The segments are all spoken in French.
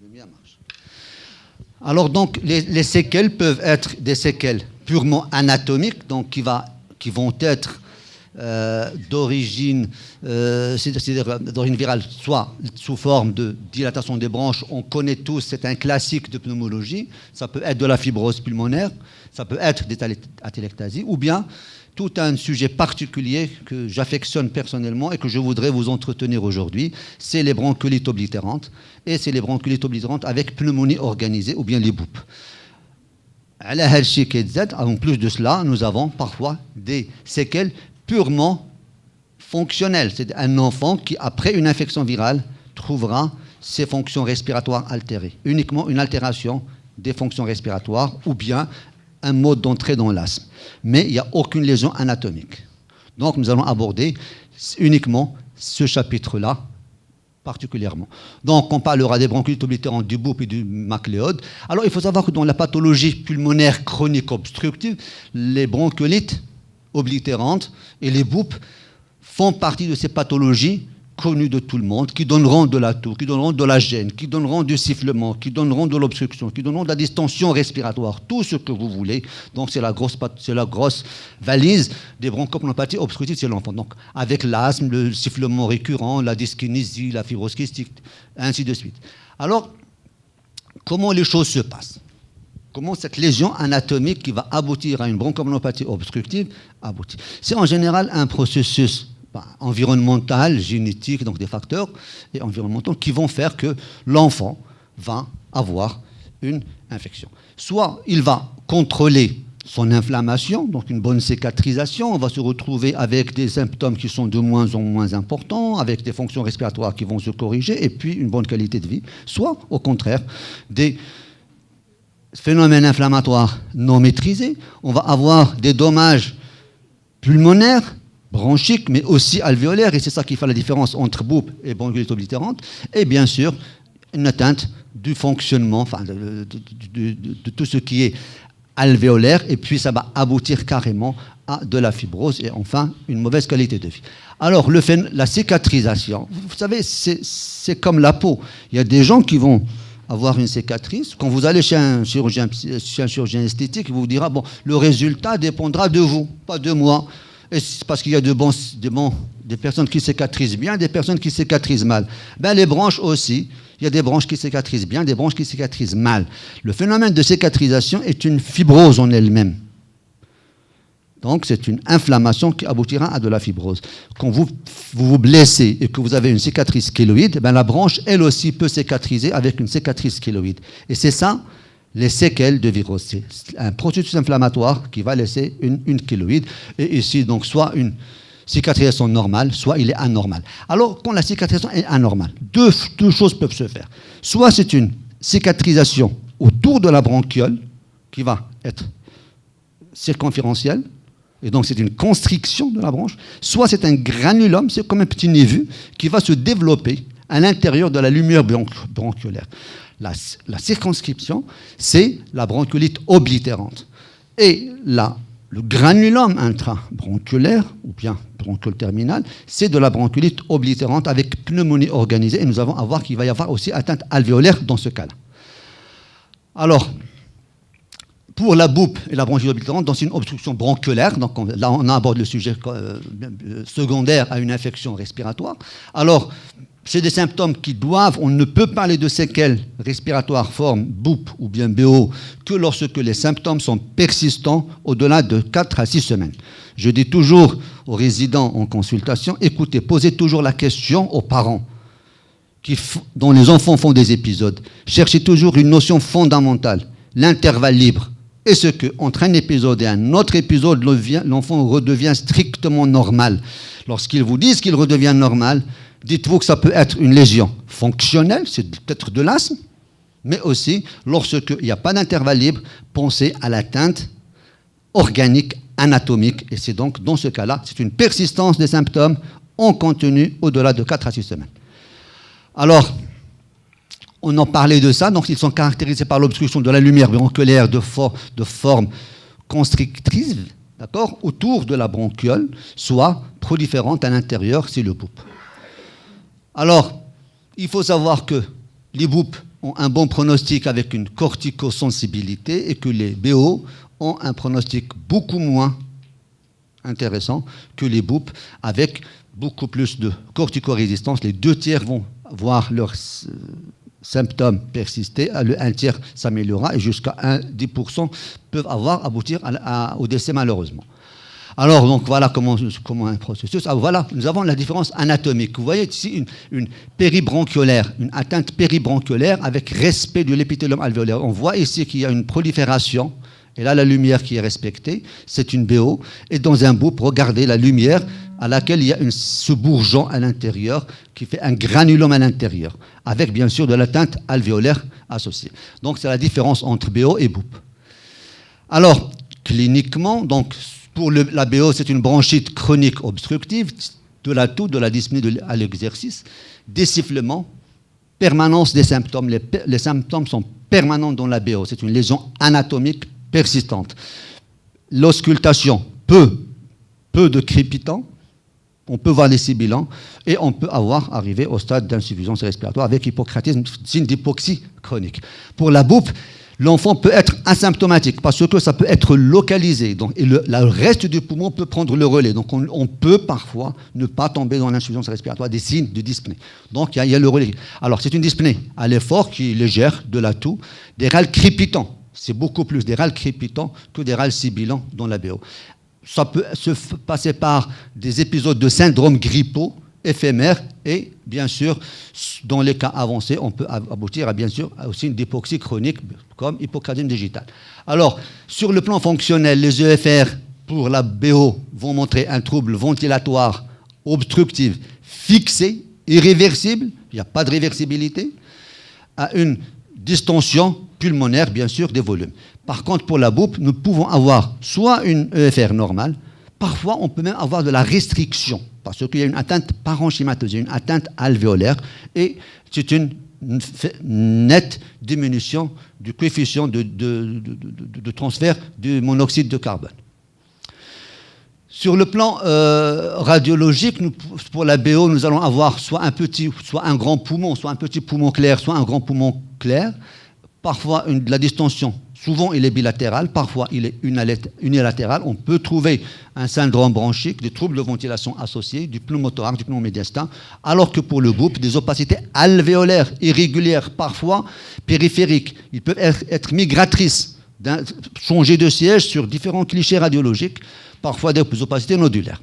lumière marche. Alors donc, les séquelles peuvent être des séquelles purement anatomiques, donc qui vont être d'origine virale, soit sous forme de dilatation des branches. On connaît tous, c'est un classique de pneumologie. Ça peut être de la fibrose pulmonaire, ça peut être des atélectasies, ou bien tout un sujet particulier que j'affectionne personnellement et que je voudrais vous entretenir aujourd'hui, c'est les bronchiolites oblitérantes. Et c'est les bronchiolites oblitérantes avec pneumonie organisée, ou bien les BOUP. En plus de cela, nous avons parfois des séquelles purement fonctionnelles. C'est un enfant qui, après une infection virale, trouvera ses fonctions respiratoires altérées. Uniquement une altération des fonctions respiratoires ou bien un mode d'entrée dans l'asthme. Mais il n'y a aucune lésion anatomique. Donc nous allons aborder uniquement ce chapitre-là particulièrement. Donc on parlera des bronchiolites oblitérantes, du BOUP et du macléode. Alors il faut savoir que dans la pathologie pulmonaire chronique obstructive, les bronchiolites oblitérantes et les BOUP font partie de ces pathologies connues de tout le monde, qui donneront de la toux, qui donneront de la gêne, qui donneront du sifflement, qui donneront de l'obstruction, qui donneront de la distension respiratoire, tout ce que vous voulez. Donc c'est la grosse valise des bronchopneumopathie obstructive chez l'enfant. Donc avec l'asthme, le sifflement récurrent, la dyskinésie, la fibrose kystique, ainsi de suite. Alors, comment les choses se passent? Comment cette lésion anatomique qui va aboutir à une bronchopneumopathie obstructive aboutit? C'est en général un processus environnemental, génétique, donc des facteurs et environnementaux qui vont faire que l'enfant va avoir une infection. Soit il va contrôler son inflammation, donc une bonne cicatrisation, on va se retrouver avec des symptômes qui sont de moins en moins importants, avec des fonctions respiratoires qui vont se corriger, et puis une bonne qualité de vie. Soit, au contraire, des phénomènes inflammatoires non maîtrisés, on va avoir des dommages pulmonaires, bronchiques, mais aussi alvéolaires, et c'est ça qui fait la différence entre BOUP et bronchiolite oblitérante, et bien sûr, une atteinte du fonctionnement, enfin, de tout ce qui est alvéolaire, et puis ça va aboutir carrément à de la fibrose, et enfin, une mauvaise qualité de vie. Alors, la cicatrisation, vous savez, c'est comme la peau. Il y a des gens qui vont avoir une cicatrice. Quand vous allez chez un chirurgien esthétique, il vous dira, bon, le résultat dépendra de vous, pas de moi. Et c'est parce qu'il y a des personnes qui cicatrisent bien, des personnes qui cicatrisent mal. Ben, les branches aussi, il y a des branches qui cicatrisent bien, des branches qui cicatrisent mal. Le phénomène de cicatrisation est une fibrose en elle-même. Donc c'est une inflammation qui aboutira à de la fibrose. Quand vous vous blessez et que vous avez une cicatrice kéloïde, ben la branche, elle aussi, peut cicatriser avec une cicatrice kéloïde. Et c'est ça, les séquelles de virose. C'est un processus inflammatoire qui va laisser une kéloïde. Et ici, donc, soit une cicatrisation normale, soit il est anormal. Alors, quand la cicatrisation est anormale, deux choses peuvent se faire. Soit c'est une cicatrisation autour de la bronchiole qui va être circonférentielle, et donc c'est une constriction de la branche, soit c'est un granulome, c'est comme un petit névu, qui va se développer à l'intérieur de la lumière bronchiolaire. La circonscription, c'est la bronchiolite oblitérante. Et le granulome intrabronchiolaire, ou bien bronchiole terminale, c'est de la bronchiolite oblitérante avec pneumonie organisée. Et nous allons voir qu'il va y avoir aussi atteinte alvéolaire dans ce cas-là. Alors, pour la BOUP et la bronchiolite oblitérante, c'est une obstruction bronchiolaire. Donc là, on aborde le sujet secondaire à une infection respiratoire. Alors, c'est des symptômes qui on ne peut parler de séquelles respiratoires forme BOUP ou bien BO que lorsque les symptômes sont persistants au-delà de 4 à 6 semaines. Je dis toujours aux résidents en consultation, écoutez, posez toujours la question aux parents dont les enfants font des épisodes. Cherchez toujours une notion fondamentale, l'intervalle libre. Est-ce qu'entre un épisode et un autre épisode, l'enfant redevient strictement normal? Lorsqu'ils vous disent qu'il redevient normal, dites-vous que ça peut être une lésion fonctionnelle, c'est peut-être de l'asthme, mais aussi, lorsqu'il n'y a pas d'intervalle libre, pensez à l'atteinte organique, anatomique. Et c'est donc, dans ce cas-là, c'est une persistance des symptômes en continu au-delà de 4 à 6 semaines. Alors, on en parlait de ça, donc ils sont caractérisés par l'obstruction de la lumière bronchiolaire de forme constrictrice, d'accord, autour de la bronchiole, soit proliférante à l'intérieur, c'est le BOUP. Alors, il faut savoir que les BOUP ont un bon pronostic avec une corticosensibilité et que les BO ont un pronostic beaucoup moins intéressant que les BOUP avec beaucoup plus de corticorésistance. Les 2 tiers vont voir leurs symptômes persister, le 1 tiers s'améliorera et jusqu'à 10% peuvent aboutir au décès malheureusement. Alors, donc, voilà comment un processus. Alors, voilà, nous avons la différence anatomique. Vous voyez ici une péribronchiolaire, une atteinte péribronchiolaire avec respect de l'épithélium alvéolaire. On voit ici qu'il y a une prolifération, et là, la lumière qui est respectée, c'est une BO. Et dans un BOUP, regardez la lumière à laquelle il y a ce bourgeon à l'intérieur qui fait un granulome à l'intérieur, avec bien sûr de l'atteinte alvéolaire associée. Donc, c'est la différence entre BO et BOUP. Alors, cliniquement, donc, pour la BO, c'est une bronchite chronique obstructive, de la toux, de la dyspnée à l'exercice, des sifflements, permanence des symptômes. Les symptômes sont permanents dans la BO. C'est une lésion anatomique persistante. L'auscultation, peu de crépitants, on peut voir les sibilants, et on peut arriver au stade d'insuffisance respiratoire avec hypocratisme, signe d'hypoxie chronique. Pour la BOUP, l'enfant peut être asymptomatique parce que ça peut être localisé. Donc, et le reste du poumon peut prendre le relais. Donc, on peut parfois ne pas tomber dans l'insuffisance respiratoire, des signes de dyspnée. Donc, il y a le relais. Alors, c'est une dyspnée à l'effort qui est légère, de la toux, des râles crépitants. C'est beaucoup plus des râles crépitants que des râles sibilants dans la BO. Ça peut se passer par des épisodes de syndrome grippaux éphémères et, bien sûr, dans les cas avancés, on peut aboutir à, bien sûr, aussi une hypoxie chronique comme hypocardie digitale. Alors, sur le plan fonctionnel, les EFR pour la BO vont montrer un trouble ventilatoire obstructif fixé, irréversible, il n'y a pas de réversibilité, à une distension pulmonaire, bien sûr, des volumes. Par contre, pour la BOUP, nous pouvons avoir soit une EFR normale, parfois on peut même avoir de la restriction, parce qu'il y a une atteinte parenchymateuse, une atteinte alvéolaire, et c'est une nette diminution du coefficient de transfert du monoxyde de carbone. Sur le plan radiologique, pour la BO, nous allons avoir soit un grand poumon, soit un petit poumon clair, soit un grand poumon clair. Parfois, la distension, souvent il est bilatéral, parfois il est unilatéral. On peut trouver un syndrome bronchique, des troubles de ventilation associés, du pneumothorax, du pneumomédiastin, alors que pour le BOUP, des opacités alvéolaires irrégulières, parfois périphériques. Ils peuvent être migratrices, changer de siège sur différents clichés radiologiques, parfois des opacités nodulaires.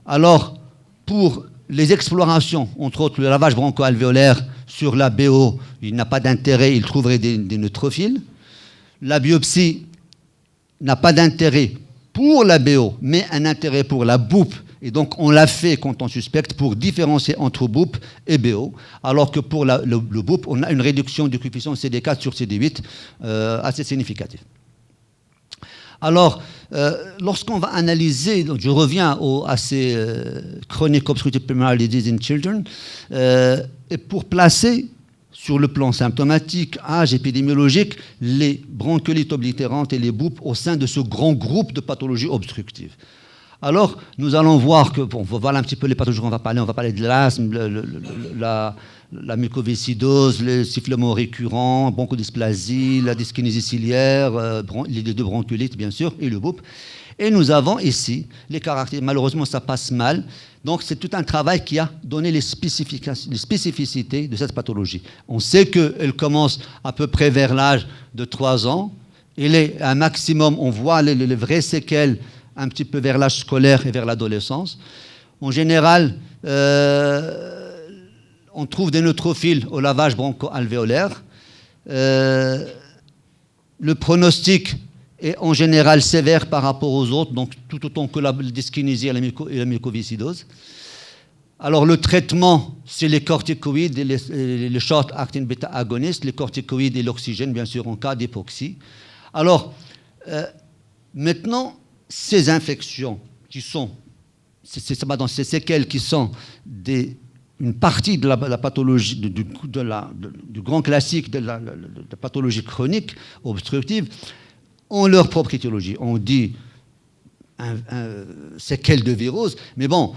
Alors, pour les explorations, entre autres le lavage broncho-alvéolaire sur la BO, il n'a pas d'intérêt, il trouverait des neutrophiles. La biopsie n'a pas d'intérêt pour la BO, mais un intérêt pour la BOUP. Et donc, on l'a fait quand on suspecte pour différencier entre BOUP et BO, alors que pour le BOUP, on a une réduction du coefficient CD4 sur CD8 assez significative. Alors, lorsqu'on va analyser, donc je reviens à ces chronic obstructive pulmonary disease in children, et pour placer sur le plan symptomatique, âge, épidémiologique, les bronchiolites oblitérantes et les BOUP au sein de ce grand groupe de pathologies obstructives. Alors, nous allons voir que, bon, voilà un petit peu les pathologies qu'on va parler de l'asthme, la mucoviscidose, les sifflements récurrents, bronchodysplasie, la dyskinésie ciliaire, les 2 bronchiolites, bien sûr, et le BOUP. Et nous avons ici les caractéristiques. Malheureusement, ça passe mal. Donc, c'est tout un travail qui a donné les spécificités de cette pathologie. On sait qu'elle commence à peu près vers l'âge de 3 ans. Il est un maximum, on voit les vraies séquelles un petit peu vers l'âge scolaire et vers l'adolescence. En général, on trouve des neutrophiles au lavage broncho-alvéolaire. Le pronostic est en général sévère par rapport aux autres, donc tout autant que la dyskinésie et la mucoviscidose. Alors le traitement, c'est les corticoïdes et les short-acting bêta-agonistes, les corticoïdes et l'oxygène, bien sûr, en cas d'hypoxie. Alors, maintenant, ces infections qui sont, ces séquelles qui sont une partie de la pathologie, du grand classique de la pathologie chronique obstructive, ont leur propre étiologie. On dit séquelles de virose, mais bon,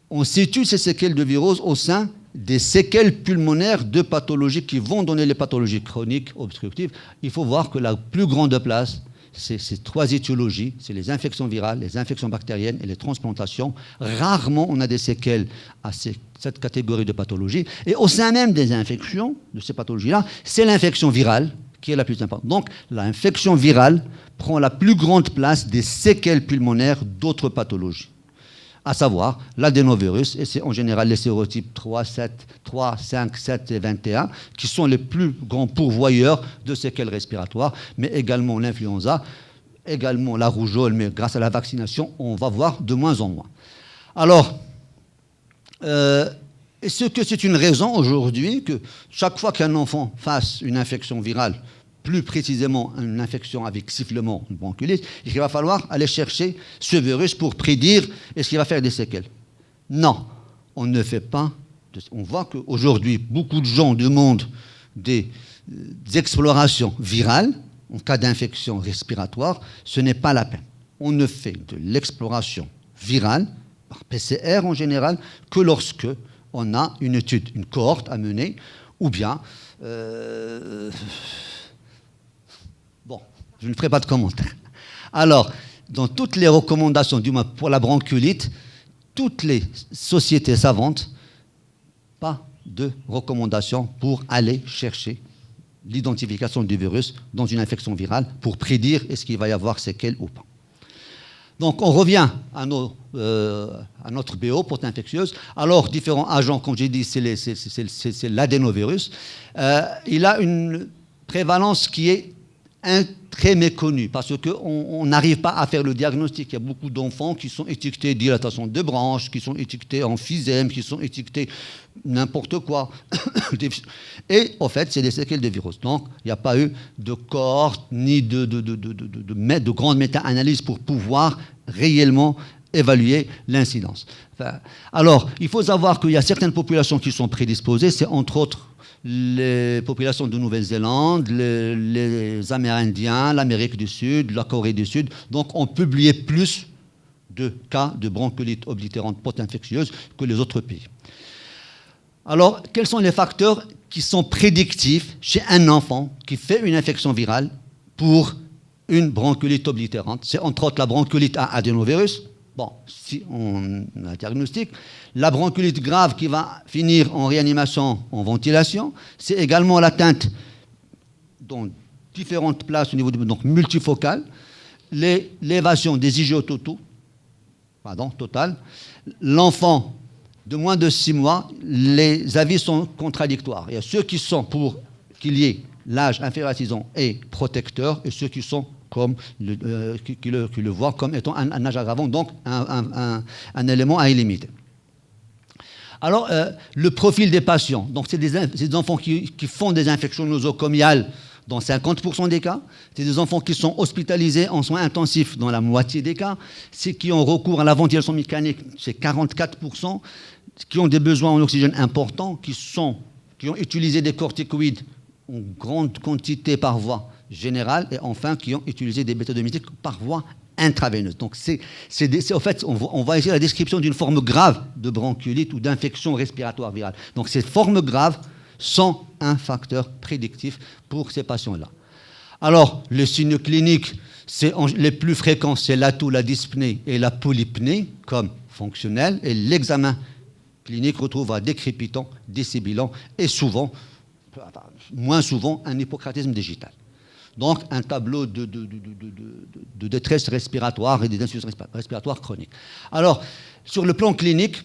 on situe ces séquelles de virose au sein des séquelles pulmonaires de pathologies qui vont donner les pathologies chroniques obstructives. Il faut voir que la plus grande place, c'est ces trois étiologies, c'est les infections virales, les infections bactériennes et les transplantations. Rarement on a des séquelles à cette catégorie de pathologies. Et au sein même des infections, de ces pathologies-là, c'est l'infection virale qui est la plus importante. Donc l'infection virale prend la plus grande place des séquelles pulmonaires d'autres pathologies, à savoir l'adénovirus, et c'est en général les sérotypes 3, 5, 7 et 21, qui sont les plus grands pourvoyeurs de séquelles respiratoires, mais également l'influenza, également la rougeole, mais grâce à la vaccination, on va voir de moins en moins. Alors, est-ce que c'est une raison aujourd'hui que chaque fois qu'un enfant fasse une infection virale, plus précisément une infection avec sifflement, une bronchiolite, il va falloir aller chercher ce virus pour prédire est-ce qu'il va faire des séquelles? Non, on ne fait pas. On voit qu'aujourd'hui, beaucoup de gens demandent des explorations virales en cas d'infection respiratoire. Ce n'est pas la peine. On ne fait de l'exploration virale, par PCR en général, que lorsque on a une étude, une cohorte à mener, ou bien... Bon, je ne ferai pas de commentaire. Alors, dans toutes les recommandations, du moins pour la bronchiolite, toutes les sociétés savantes, pas de recommandations pour aller chercher l'identification du virus dans une infection virale pour prédire est-ce qu'il va y avoir séquelles ou pas. Donc, on revient à notre BO, porte infectieuse. Alors, différents agents, comme j'ai dit, c'est l'adénovirus. Il a une prévalence qui est très méconnu parce qu'on n'arrive pas à faire le diagnostic. Il y a beaucoup d'enfants qui sont étiquetés dilatation de branches, qui sont étiquetés emphysème, qui sont étiquetés n'importe quoi. Et en fait, c'est des séquelles de virus. Donc, il n'y a pas eu de cohorte ni de grande méta-analyse pour pouvoir réellement évaluer l'incidence. Enfin, alors, il faut savoir qu'il y a certaines populations qui sont prédisposées. C'est entre autres les populations de Nouvelle-Zélande, les Amérindiens, l'Amérique du Sud, la Corée du Sud. Donc, on publiait plus de cas de bronchiolite oblitérante post-infectieuse que les autres pays. Alors, quels sont les facteurs qui sont prédictifs chez un enfant qui fait une infection virale pour une bronchiolite oblitérante? C'est entre autres la bronchiolite à adénovirus. Bon, si on a un diagnostic, la bronchiolite grave qui va finir en réanimation, en ventilation, c'est également l'atteinte dans différentes places au niveau donc multifocale, l'élévation des IgE totale. L'enfant de moins de 6 mois, les avis sont contradictoires. Il y a ceux qui sont pour qu'il y ait l'âge inférieur à 6 ans et protecteur, et ceux qui sont comme qui le voient comme étant un âge aggravant, donc un élément à éliminer. Alors, le profil des patients, donc c'est des enfants qui font des infections nosocomiales dans 50% des cas, c'est des enfants qui sont hospitalisés en soins intensifs dans la moitié des cas, c'est qui ont recours à la ventilation mécanique, c'est 44%, qui ont des besoins en oxygène importants, qui ont utilisé des corticoïdes en grande quantité par voie générale, et enfin qui ont utilisé des bêta-2-mimétiques par voie intraveineuse. Donc en fait, on va essayer la description d'une forme grave de bronchiolite ou d'infection respiratoire virale. Donc ces formes graves sont un facteur prédictif pour ces patients-là. Alors, les signes cliniques, les plus fréquents, c'est l'atout, la dyspnée et la polypnée comme fonctionnels, et l'examen clinique retrouvera des crépitants, des sibilants et souvent, moins souvent, un hypocratisme digital. Donc, un tableau de détresse respiratoire et d'insuffisance respiratoire chronique. Alors, sur le plan clinique,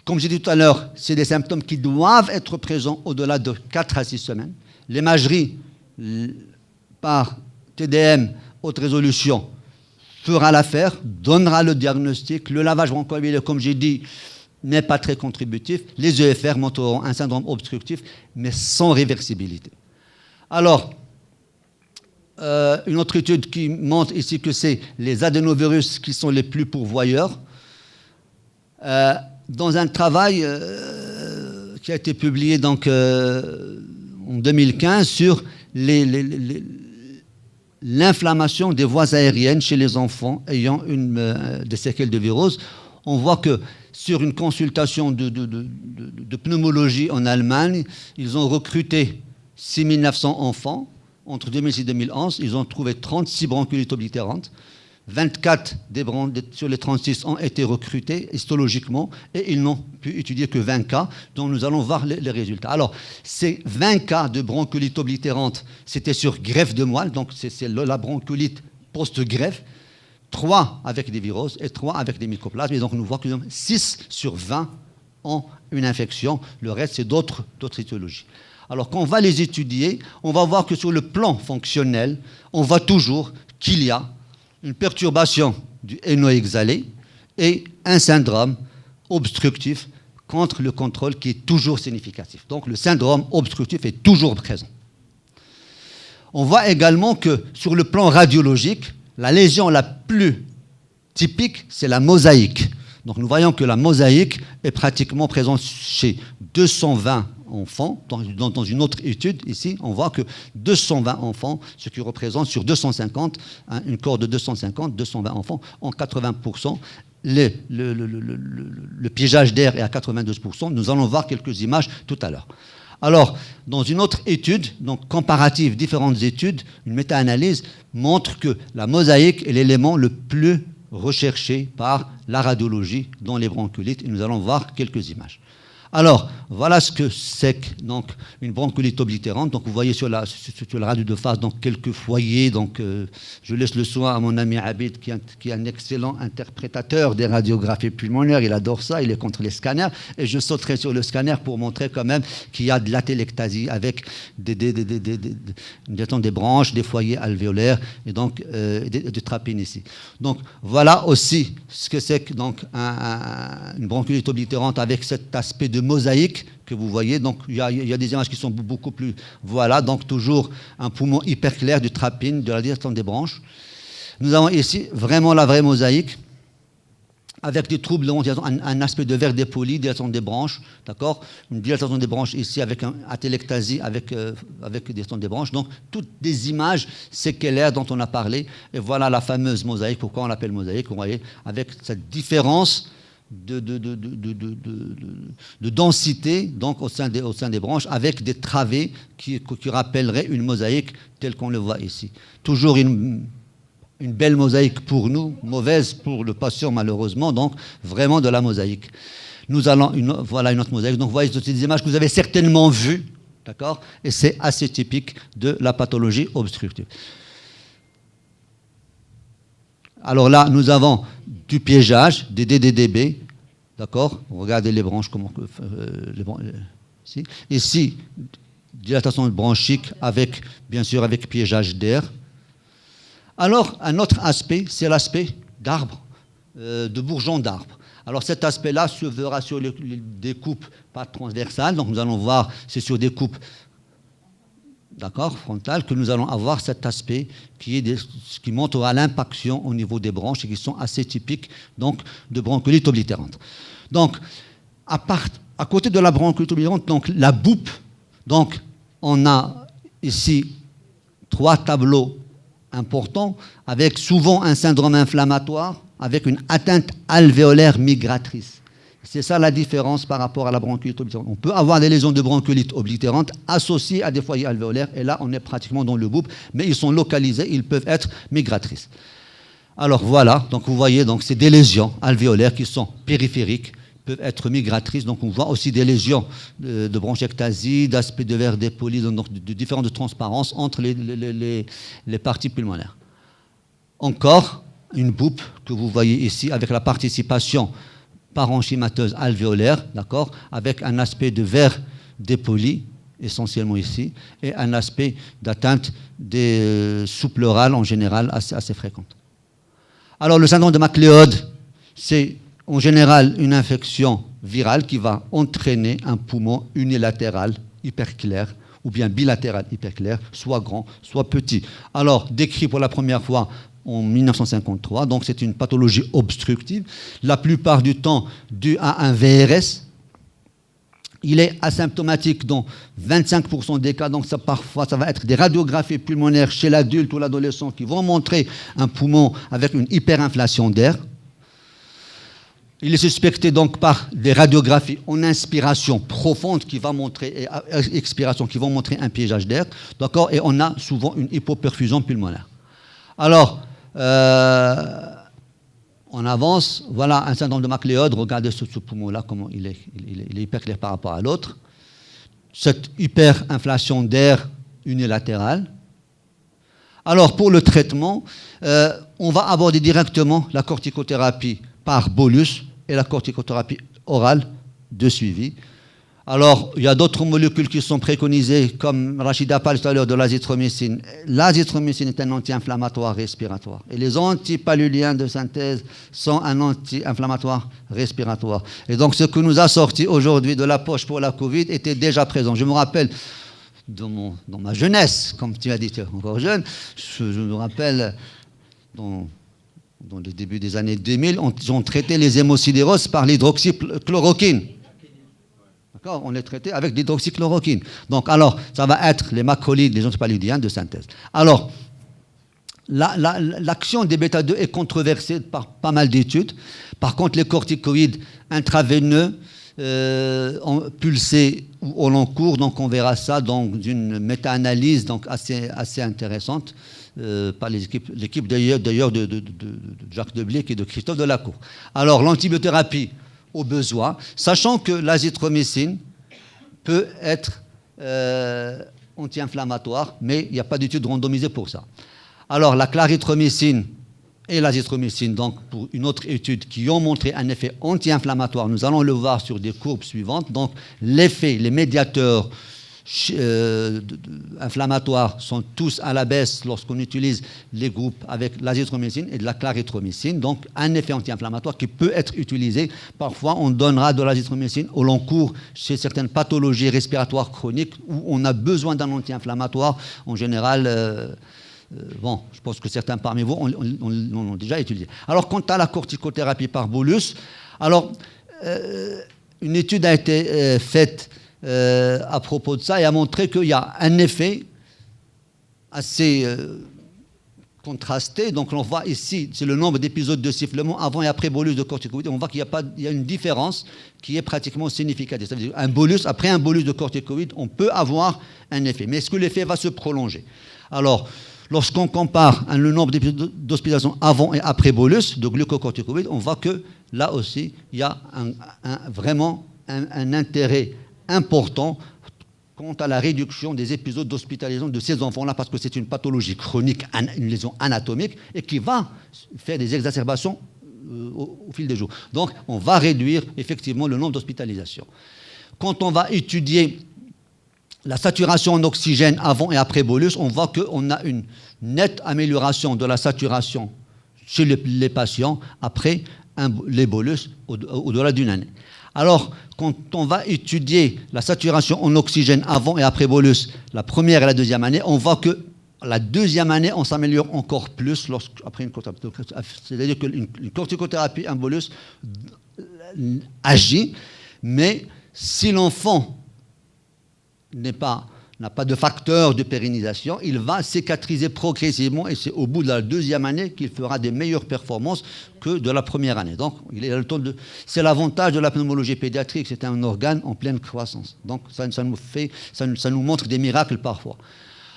comme j'ai dit tout à l'heure, c'est des symptômes qui doivent être présents au-delà de 4 à 6 semaines. L'imagerie par TDM haute résolution fera l'affaire, donnera le diagnostic. Le lavage bronchoalvéolaire, comme j'ai dit, n'est pas très contributif. Les EFR montreront un syndrome obstructif, mais sans réversibilité. Alors, une autre étude qui montre ici que c'est les adénovirus qui sont les plus pourvoyeurs. Dans un travail qui a été publié donc, en 2015 sur l'inflammation des voies aériennes chez les enfants ayant des séquelles de virus, on voit que sur une consultation de pneumologie en Allemagne, ils ont recruté 6 900 enfants. Entre 2006 et 2011, ils ont trouvé 36 bronchiolites oblitérantes. 24 sur les 36 ont été recrutés histologiquement et ils n'ont pu étudier que 20 cas, dont nous allons voir les résultats. Alors, ces 20 cas de bronchiolite oblitérante, c'était sur greffe de moelle, donc c'est la bronchiolite post-greffe, 3 avec des viroses et 3 avec des mycoplasmes. Et donc, nous voyons que 6 sur 20 ont une infection. Le reste, c'est d'autres étiologies. Alors, quand on va les étudier, on va voir que sur le plan fonctionnel, on voit toujours qu'il y a une perturbation du haino exhalé et un syndrome obstructif contre le contrôle qui est toujours significatif. Donc le syndrome obstructif est toujours présent. On voit également que sur le plan radiologique, la lésion la plus typique, c'est la mosaïque. Donc nous voyons que la mosaïque est pratiquement présente chez 220 enfants. Dans une autre étude, ici, on voit que 220 enfants, ce qui représente sur 250, une cohorte de 220 enfants, en 80%. Le piégeage d'air est à 92%. Nous allons voir quelques images tout à l'heure. Alors, dans une autre étude, donc comparative, différentes études, une méta-analyse montre que la mosaïque est l'élément le plus recherché par la radiologie dans les bronchiolites. Et nous allons voir quelques images. Alors, voilà ce que c'est donc une bronchiolite oblitérante. Donc, vous voyez sur la radio de face donc, quelques foyers. Donc, je laisse le soin à mon ami Abid, qui est un excellent interprétateur des radiographies pulmonaires. Il adore ça, il est contre les scanners. Et je sauterai sur le scanner pour montrer quand même qu'il y a de l'atélectasie avec des branches, des foyers alvéolaires et donc des trapines ici. Donc, voilà aussi ce que c'est que donc, une bronchiolite oblitérante avec cet aspect de mosaïque que vous voyez. Donc, il y a des images qui sont beaucoup plus... Voilà, donc toujours un poumon hyper clair du trapine, de la dilatation des branches. Nous avons ici vraiment la vraie mosaïque avec des troubles de ventilation, un aspect de verre dépoli, dilatation des branches, d'accord. Une dilatation des branches ici avec un atélectasie, avec dilatation des branches. Donc, toutes des images séquelaires dont on a parlé. Et voilà la fameuse mosaïque. Pourquoi on l'appelle mosaïque? Vous voyez, avec cette différence de densité donc, au sein des branches, avec des travées qui rappelleraient une mosaïque telle qu'on le voit ici. Toujours une belle mosaïque pour nous, mauvaise pour le patient malheureusement, donc vraiment de la mosaïque. Nous allons, voilà une autre mosaïque. Donc vous voyez toutes ces images que vous avez certainement vues, d'accord, et c'est assez typique de la pathologie obstructive. Alors là, nous avons du piégeage, des DDDB, d'accord. Regardez les branches, comment ici. Ici, dilatation bronchique avec, bien sûr, avec piégeage d'air. Alors, un autre aspect, c'est l'aspect d'arbre, de bourgeon d'arbre. Alors, cet aspect-là se verra sur les découpes pas transversales. Donc, nous allons voir, c'est sur des coupes, d'accord, frontales, que nous allons avoir cet aspect qui montrera l'impaction au niveau des branches et qui sont assez typiques donc, de bronchiolite oblitérante. Donc, à côté de la bronchiolite oblitérante, donc la boupe, donc on a ici 3 tableaux importants avec souvent un syndrome inflammatoire avec une atteinte alvéolaire migratrice. C'est ça la différence par rapport à la bronchiolite oblitérante. On peut avoir des lésions de bronchiolite oblitérante associées à des foyers alvéolaires, et là, on est pratiquement dans le BOUP, mais ils sont localisés, ils peuvent être migratrices. Alors voilà, donc vous voyez, donc c'est des lésions alvéolaires qui sont périphériques, peuvent être migratrices. Donc on voit aussi des lésions de bronchiectasie, d'aspect de verre dépoli, donc de différences de transparence entre les parties pulmonaires. Encore une BOUP que vous voyez ici avec la participation parenchymateuse alvéolaire, d'accord, avec un aspect de verre dépoli, essentiellement ici, et un aspect d'atteinte des sous-pleurales en général assez fréquente. Alors le syndrome de MacLeod, c'est en général une infection virale qui va entraîner un poumon unilatéral hyperclair ou bien bilatéral hyperclair, soit grand, soit petit. Alors, décrit pour la première fois en 1953, donc c'est une pathologie obstructive, la plupart du temps due à un VRS. Il est asymptomatique dans 25% des cas, donc parfois ça va être des radiographies pulmonaires chez l'adulte ou l'adolescent qui vont montrer un poumon avec une hyperinflation d'air. Il est suspecté donc par des radiographies en inspiration profonde qui va montrer, et expiration qui vont montrer un piégeage d'air, d'accord, et on a souvent une hypoperfusion pulmonaire. Alors, on avance, voilà un syndrome de MacLeod, regardez ce poumon-là, comment il est hyper clair par rapport à l'autre. Cette hyperinflation d'air unilatérale. Alors, pour le traitement, on va aborder directement la corticothérapie par bolus et la corticothérapie orale de suivi. Alors, il y a d'autres molécules qui sont préconisées, comme Rachida parle tout à l'heure de l'azithromycine. L'azithromycine est un anti-inflammatoire respiratoire. Et les antipaluliens de synthèse sont un anti-inflammatoire respiratoire. Et donc, ce que nous a sorti aujourd'hui de la poche pour la Covid était déjà présent. Je me rappelle, dans ma jeunesse, comme tu as dit, tu es encore jeune, je me rappelle, dans le début des années 2000, on traitait les hémosidéroses par l'hydroxychloroquine. D'accord, on les traitait avec l'hydroxychloroquine. Donc, alors, ça va être les macrolides, les antipaludiens de synthèse. Alors, l'action des bêta-2 est controversée par pas mal d'études. Par contre, les corticoïdes intraveineux, pulsés ou au long cours, donc on verra ça dans une méta-analyse donc assez intéressante par l'équipe d'ailleurs de Jacques Debliec et de Christophe Delacour. Alors, l'antibiothérapie au besoin, sachant que l'azithromycine peut être anti-inflammatoire, mais il n'y a pas d'études randomisées pour ça. Alors, la clarithromycine et l'azithromycine, donc pour une autre étude, qui ont montré un effet anti-inflammatoire, nous allons le voir sur des courbes suivantes. Donc, l'effet, les médiateurs inflammatoires sont tous à la baisse lorsqu'on utilise les groupes avec l'azithromycine et de la clarithromycine. Donc, un effet anti-inflammatoire qui peut être utilisé. Parfois, on donnera de l'azithromycine au long cours chez certaines pathologies respiratoires chroniques où on a besoin d'un anti-inflammatoire. En général, bon, je pense que certains parmi vous l'ont déjà utilisé. Alors, quant à la corticothérapie par bolus, alors, une étude a été faite à propos de ça et a montré qu'il y a un effet assez contrasté. Donc on voit ici, c'est le nombre d'épisodes de sifflement avant et après bolus de corticoïdes. On voit qu'il y a une différence qui est pratiquement significative. Ça veut dire après un bolus de corticoïdes, on peut avoir un effet. Mais est-ce que l'effet va se prolonger? Alors, lorsqu'on compare le nombre d'épisodes d'hospitalisation avant et après bolus de glucocorticoïdes, on voit que là aussi, il y a vraiment un intérêt important quant à la réduction des épisodes d'hospitalisation de ces enfants-là, parce que c'est une pathologie chronique, une lésion anatomique, et qui va faire des exacerbations au fil des jours. Donc, on va réduire effectivement le nombre d'hospitalisations. Quand on va étudier la saturation en oxygène avant et après bolus, on voit qu'on a une nette amélioration de la saturation chez les patients après les bolus au-delà d'une année. Alors, quand on va étudier la saturation en oxygène avant et après bolus, la première et la deuxième année, on voit que la deuxième année, on s'améliore encore plus après une corticothérapie. C'est-à-dire qu'une corticothérapie, un bolus, agit, mais si l'enfant n'a pas de facteur de pérennisation, il va cicatriser progressivement et c'est au bout de la deuxième année qu'il fera des meilleures performances que de la première année. Donc, c'est l'avantage de la pneumologie pédiatrique, c'est un organe en pleine croissance. Donc, ça nous montre des miracles parfois.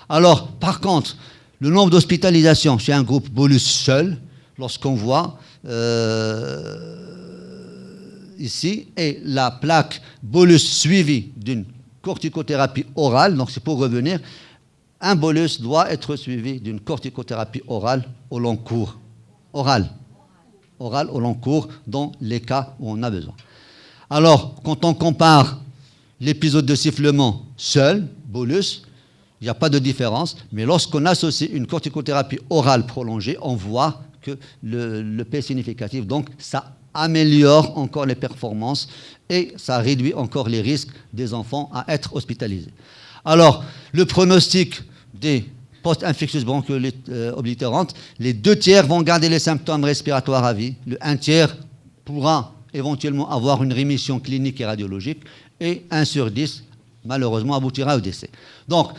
Alors, par contre, le nombre d'hospitalisations chez un groupe bolus seul, lorsqu'on voit ici, et la plaque bolus suivie d'une corticothérapie orale, donc c'est pour revenir, un bolus doit être suivi d'une corticothérapie orale au long cours. Orale au long cours dans les cas où on a besoin. Alors, quand on compare l'épisode de sifflement seul, bolus, il n'y a pas de différence, mais lorsqu'on associe une corticothérapie orale prolongée, on voit que le P est significatif, donc ça améliore encore les performances et ça réduit encore les risques des enfants à être hospitalisés. Alors, le pronostic des post-infectieuses broncho-oblitérantes, les 2/3 vont garder les symptômes respiratoires à vie, le 1/3 pourra éventuellement avoir une rémission clinique et radiologique, et 1 sur 10, malheureusement, aboutira au décès. Donc,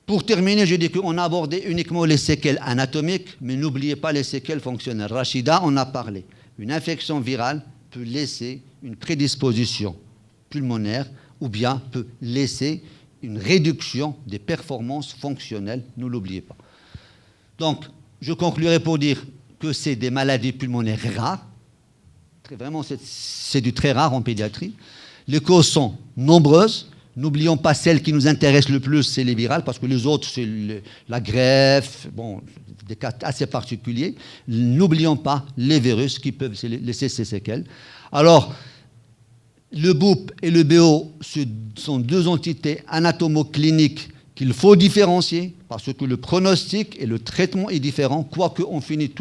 pour terminer, je dis qu'on a abordé uniquement les séquelles anatomiques, mais n'oubliez pas les séquelles fonctionnelles. Rachida en a parlé. Une infection virale peut laisser une prédisposition pulmonaire ou bien peut laisser une réduction des performances fonctionnelles, ne l'oubliez pas. Donc, je conclurai pour dire que c'est des maladies pulmonaires rares. Vraiment, c'est du très rare en pédiatrie. Les causes sont nombreuses. N'oublions pas celles qui nous intéressent le plus, c'est les virales, parce que les autres, c'est la greffe, bon, des cas assez particuliers. N'oublions pas les virus qui peuvent laisser ces séquelles. Alors, le BOOP et le BO sont deux entités anatomocliniques qu'il faut différencier, parce que le pronostic et le traitement est différent, quoique on finit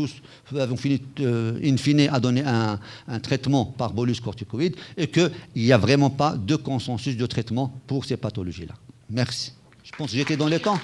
in fine à donner un traitement par bolus corticoïde, et qu'il n'y a vraiment pas de consensus de traitement pour ces pathologies-là. Merci. Je pense que j'étais dans les temps.